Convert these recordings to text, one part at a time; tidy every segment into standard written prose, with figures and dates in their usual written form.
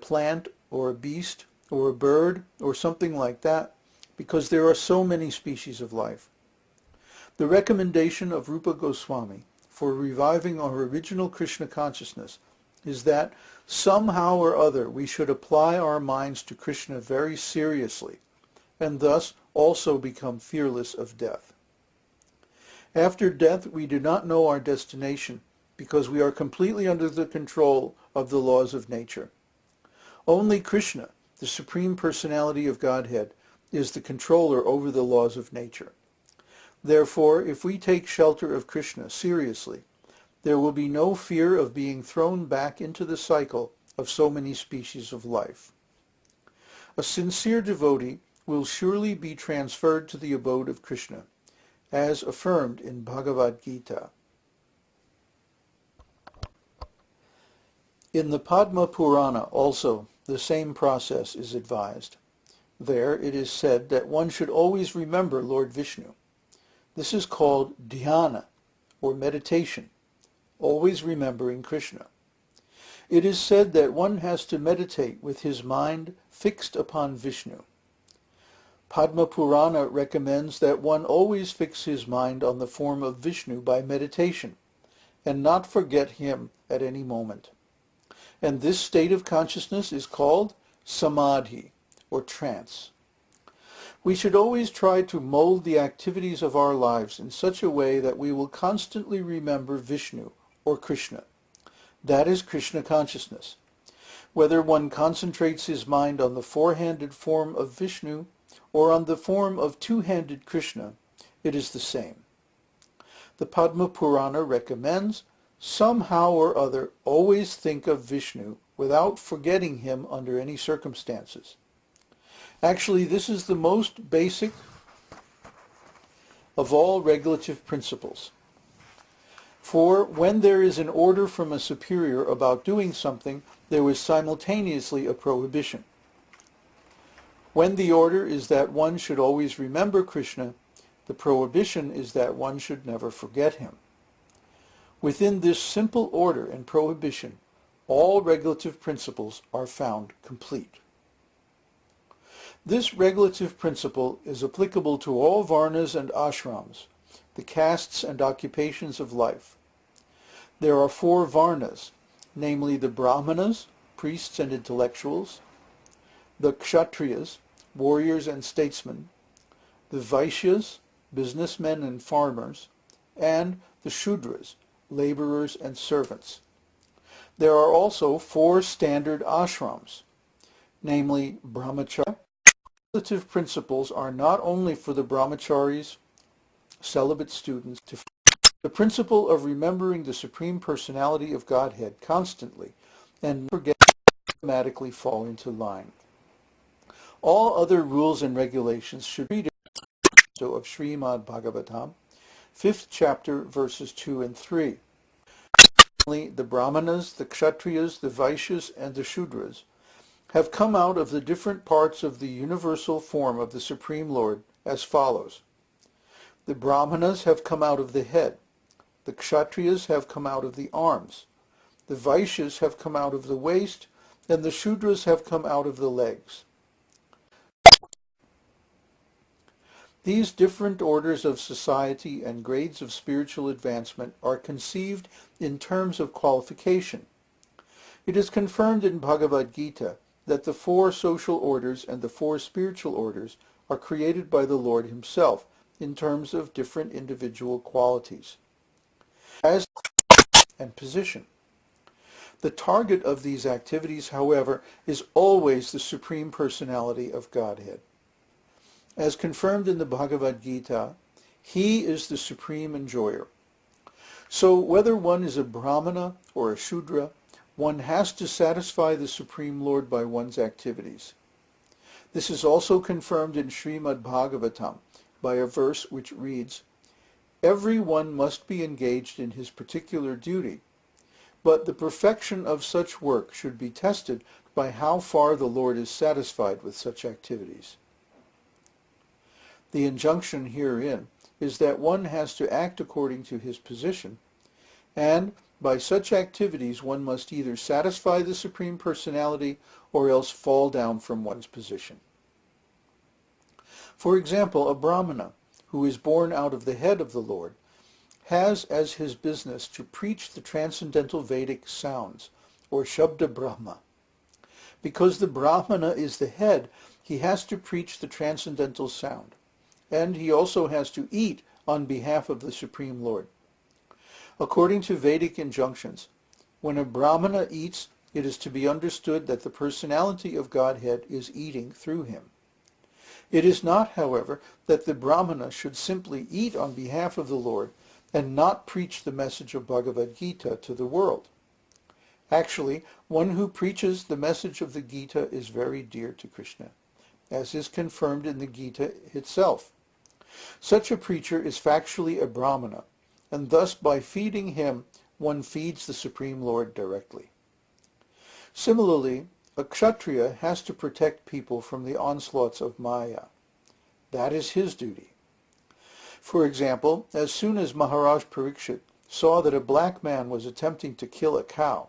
plant or a beast or a bird or something like that, because there are so many species of life. The recommendation of Rupa Gosvāmī for reviving our original Krishna consciousness is that somehow or other we should apply our minds to Krishna very seriously, and thus also become fearless of death. After death, we do not know our destination because we are completely under the control of the laws of nature. Only Krishna, the Supreme Personality of Godhead, is the controller over the laws of nature. Therefore, if we take shelter of Krishna seriously, there will be no fear of being thrown back into the cycle of so many species of life. A sincere devotee will surely be transferred to the abode of Krishna, as affirmed in Bhagavad Gita. In the Padma Purana also, the same process is advised. There it is said that one should always remember Lord Vishnu. This is called dhyana, or meditation, always remembering Krishna. It is said that one has to meditate with his mind fixed upon Vishnu. Padma Purana recommends that one always fix his mind on the form of Vishnu by meditation, and not forget him at any moment. And this state of consciousness is called samadhi, or trance. We should always try to mold the activities of our lives in such a way that we will constantly remember Vishnu, or Krishna. That is Krishna consciousness. Whether one concentrates his mind on the four-handed form of Vishnu or on the form of two-handed Krishna, it is the same. The Padma Purana recommends somehow or other always think of Vishnu without forgetting him under any circumstances. Actually, this is the most basic of all regulative principles. For when there is an order from a superior about doing something, there is simultaneously a prohibition. When the order is that one should always remember Krishna, the prohibition is that one should never forget him. Within this simple order and prohibition, all regulative principles are found complete. This regulative principle is applicable to all varnas and ashrams, the castes and occupations of life. There are 4 varnas, namely the brahmanas, priests and intellectuals, the kshatriyas, warriors and statesmen, the vaishyas, businessmen and farmers, and the shudras, laborers and servants. There are also 4 standard ashrams, namely brahmacharya. Regulative principles are not only for the brahmacharis, celibate students. The principle of remembering the Supreme Personality of Godhead constantly and forget automatically fall into line. All other rules and regulations should be read of Srimad Bhagavatam, 5th chapter, verses 2 and 3. The brahmanas, the kshatriyas, the vaishyas, and the shudras have come out of the different parts of the universal form of the Supreme Lord as follows. The brahmanas have come out of the head, the kshatriyas have come out of the arms, the vaishyas have come out of the waist, and the shudras have come out of the legs. These different orders of society and grades of spiritual advancement are conceived in terms of qualification. It is confirmed in Bhagavad Gita that the 4 social orders and the 4 spiritual orders are created by the Lord himself in terms of different individual qualities and position. The target of these activities, however, is always the Supreme Personality of Godhead. As confirmed in the Bhagavad Gita, he is the supreme enjoyer. So whether one is a brahmana or a shudra, one has to satisfy the Supreme Lord by one's activities. This is also confirmed in Srimad Bhagavatam by a verse which reads, "Everyone must be engaged in his particular duty, but the perfection of such work should be tested by how far the Lord is satisfied with such activities." The injunction herein is that one has to act according to his position, and By such activities one must either satisfy the Supreme Personality or else fall down from one's position. For example, a Brahmana, who is born out of the head of the Lord, has as his business to preach the transcendental Vedic sounds, or Shabda Brahma. Because the Brahmana is the head, he has to preach the transcendental sound, and he also has to eat on behalf of the Supreme Lord. According to Vedic injunctions, when a Brahmana eats, it is to be understood that the personality of Godhead is eating through him. It is not, however, that the Brahmana should simply eat on behalf of the Lord and not preach the message of Bhagavad Gita to the world. Actually, one who preaches the message of the Gita is very dear to Krishna, as is confirmed in the Gita itself. Such a preacher is factually a Brahmana, and thus by feeding him, one feeds the Supreme Lord directly. Similarly, a Kshatriya has to protect people from the onslaughts of Maya. That is his duty. For example, as soon as Maharaj Parikshit saw that a black man was attempting to kill a cow,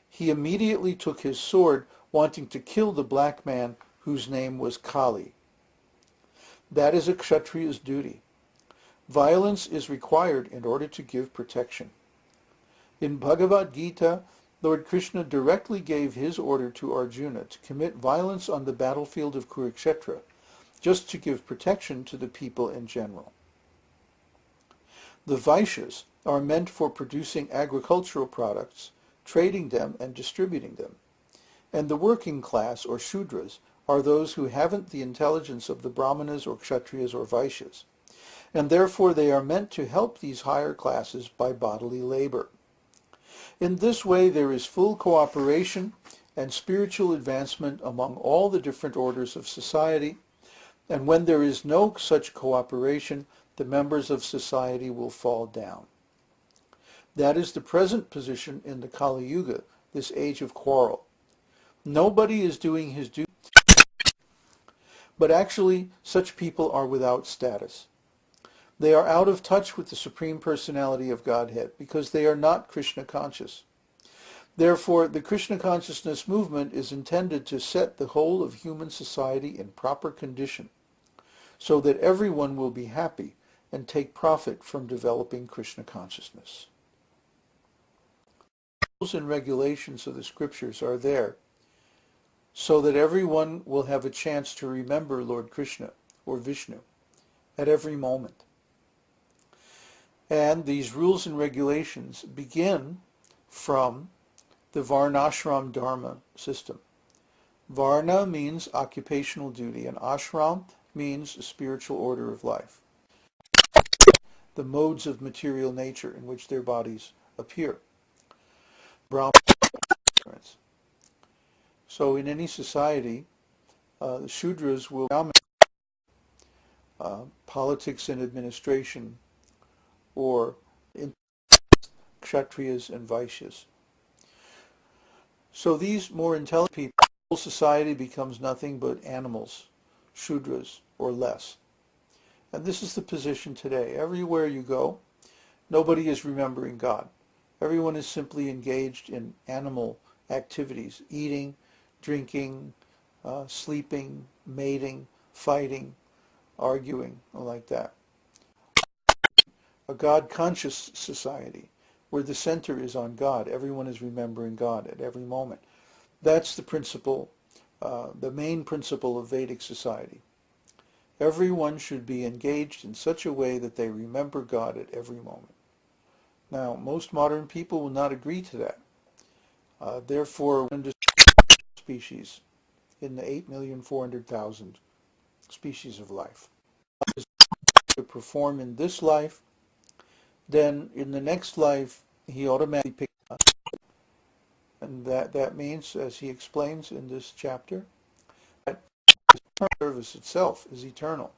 he immediately took his sword, wanting to kill the black man whose name was Kali. That is a Kshatriya's duty. Violence is required in order to give protection. In Bhagavad Gita, Lord Krishna directly gave his order to Arjuna to commit violence on the battlefield of Kurukshetra, just to give protection to the people in general. The Vaishyas are meant for producing agricultural products, trading them and distributing them. And the working class, or Shudras, are those who haven't the intelligence of the Brahmanas or Kshatriyas or Vaishyas, and therefore they are meant to help these higher classes by bodily labor. In this way there is full cooperation and spiritual advancement among all the different orders of society, and when there is no such cooperation, the members of society will fall down. That is the present position in the Kali Yuga, this age of quarrel. Nobody is doing his duty, but actually such people are without status. They are out of touch with the Supreme Personality of Godhead because they are not Krishna conscious. Therefore, the Krishna consciousness movement is intended to set the whole of human society in proper condition so that everyone will be happy and take profit from developing Krishna consciousness. Rules and regulations of the scriptures are there so that everyone will have a chance to remember Lord Krishna or Vishnu at every moment. And these rules and regulations begin from the Varnashram Dharma system. Varna means occupational duty, and ashram means a spiritual order of life. The modes of material nature in which their bodies appear. Brahma. So in any society, the Shudras will dominate politics and administration, or Kshatriyas and Vaishyas. So these more intelligent people, whole society becomes nothing but animals, Shudras, or less. And this is the position today. Everywhere you go, nobody is remembering God. Everyone is simply engaged in animal activities, eating, drinking, sleeping, mating, fighting, arguing, like that. A God-conscious society, where the center is on God. Everyone is remembering God at every moment. That's the principle, the main principle of Vedic society. Everyone should be engaged in such a way that they remember God at every moment. Now, most modern people will not agree to that. Therefore, species in the 8,400,000 species of life. To perform in this life, then in the next life he automatically picks up. And that means, as he explains in this chapter, that service itself is eternal.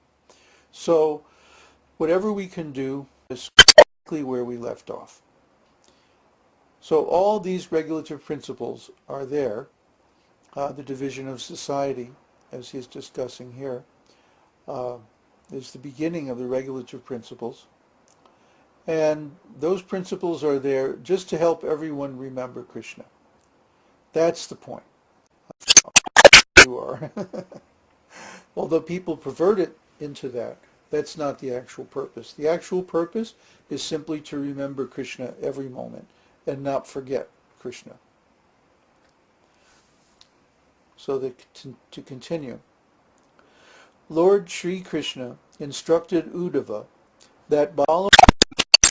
So whatever we can do is exactly where we left off. So all these regulative principles are there. The division of society, as he's discussing here, is the beginning of the regulative principles. And those principles are there just to help everyone remember Krishna. That's the point. You are. Although people pervert it into that, that's not the actual purpose. The actual purpose is simply to remember Krishna every moment and not forget Krishna. So to continue, Lord Sri Krishna instructed Uddhava that by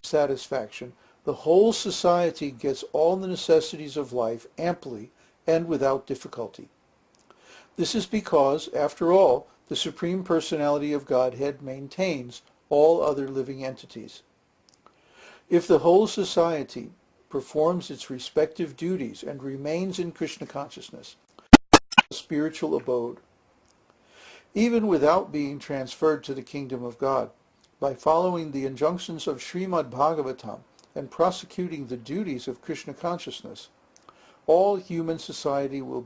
satisfaction, the whole society gets all the necessities of life amply and without difficulty. This is because, after all, the Supreme Personality of Godhead maintains all other living entities. If the whole society performs its respective duties and remains in Krishna consciousness, a spiritual abode, even without being transferred to the kingdom of God, by following the injunctions of Srimad Bhagavatam and prosecuting the duties of Krishna consciousness, all human society will be